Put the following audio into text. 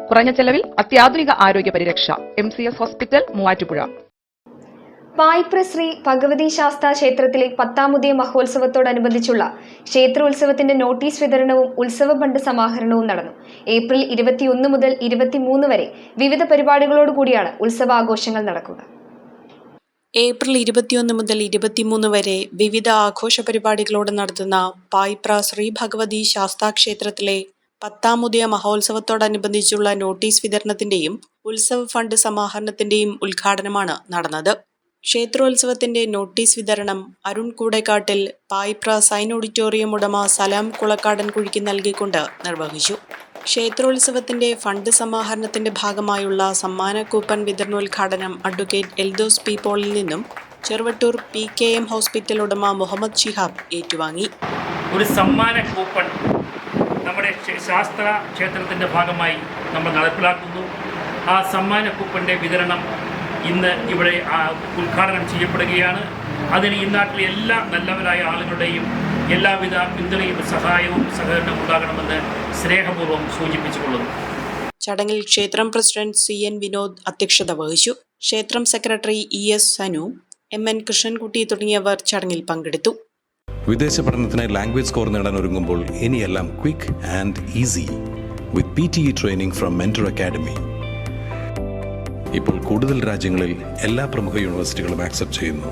കുറഞ്ഞ ചെലവിൽ അത്യാധുനിക ആരോഗ്യ പരിരക്ഷ. MCS hospital, Muvattupuzha. പായിപ്ര ശ്രീ ഭഗവതി ശാസ്താ ക്ഷേത്രത്തിലെ 10ാം ഉദയ മഹോത്സവത്തോടനുബന്ധിച്ചുള്ള ക്ഷേത്രോത്സവത്തിന്റെ നോട്ടീസ് വിതരണവും ഉത്സവ ഫണ്ട് സമാഹരണവും നടന്നു. ഏപ്രിൽ 21 മുതൽ 23 വരെ വിവിധ പരിപാടികളോടുകൂടിയാണ് ഉത്സവാഘോഷങ്ങൾ നടക്കുക. ഏപ്രിൽ 21 മുതൽ 23 വരെ വിവിധ ആഘോഷ പരിപാടികളോടെ നടത്തുന്ന പായിപ്ര ശ്രീ ഭഗവതി ശാസ്താ ക്ഷേത്രത്തിലെ 10ാം ഉദയ മഹോത്സവത്തോടനുബന്ധിച്ചുള്ള നോട്ടീസ് വിതരണത്തിന്റെയും ഉത്സവ ഫണ്ട് സമാഹരണത്തിന്റെയും ഉദ്ഘാടനമാണ് നടന്നത്. ക്ഷേത്രോത്സവത്തിന്റെ നോട്ടീസ് വിതരണം അരുൺ കൂടേക്കാട്ടിൽ പായിപ്ര സൈൻ ഓഡിറ്റോറിയം ഉടമ സലാം കുളക്കാടൻ കുഴിക്ക് നൽകിക്കൊണ്ട് നിർവഹിച്ചു. ക്ഷേത്രോത്സവത്തിന്റെ ഫണ്ട് സമാഹരണത്തിന്റെ ഭാഗമായുള്ള സമ്മാന കൂപ്പൺ വിതരണോദ്ഘാടനം അഡ്വക്കേറ്റ് എൽദോസ് പി പോളിൽ നിന്നും ചെറുവട്ടൂർ PKM ഹോസ്പിറ്റൽ ഉടമ മുഹമ്മദ് ഷിഹാബ് ഏറ്റുവാങ്ങി. ഒരു സമ്മാന കൂപ്പൺ നമ്മുടെ ശാസ്ത്ര ക്ഷേത്രത്തിന്റെ ഭാഗമായി നമ്മൾ നടപ്പിലാക്കുന്നു. ആ സമ്മാന കൂപ്പന്റെ വിതരണം ഇന്ന് ഇവിടെ ഉദ്ഘാടനം ചെയ്യപ്പെടുകയാണ്. അതിന് ഈ നാട്ടിലെ എല്ലാ നല്ലവരായ ആളുകളുടെയും എല്ലാവിധ പിന്തുണയും സഹായവും സഹകരണവും ഉണ്ടാകണമെന്ന് സ്നേഹപൂർവ്വം സൂചിപ്പിച്ചുകൊള്ളുന്നു. ചടങ്ങിൽ ക്ഷേത്രം പ്രസിഡന്റ് CN വിനോദ് അധ്യക്ഷത വഹിച്ചു. ക്ഷേത്രം secretary ES Sanu, MN Krishnankutty തുടങ്ങിയവർ ചടങ്ങിൽ പങ്കെടുത്തു. വിദേശ പഠനത്തിന് ലാംഗ്വേജ് സ്കോർ നേടാൻ ഒരുങ്ങുമ്പോൾ ഇനിയെല്ലാം quick and easy with PTE training from mentor academy. ഇപ്പോൾ കൂടുതൽ രാജ്യങ്ങളിൽ എല്ലാ പ്രമുഖ യൂണിവേഴ്സിറ്റികളും ആക്സെപ്റ്റ് ചെയ്യുന്നു.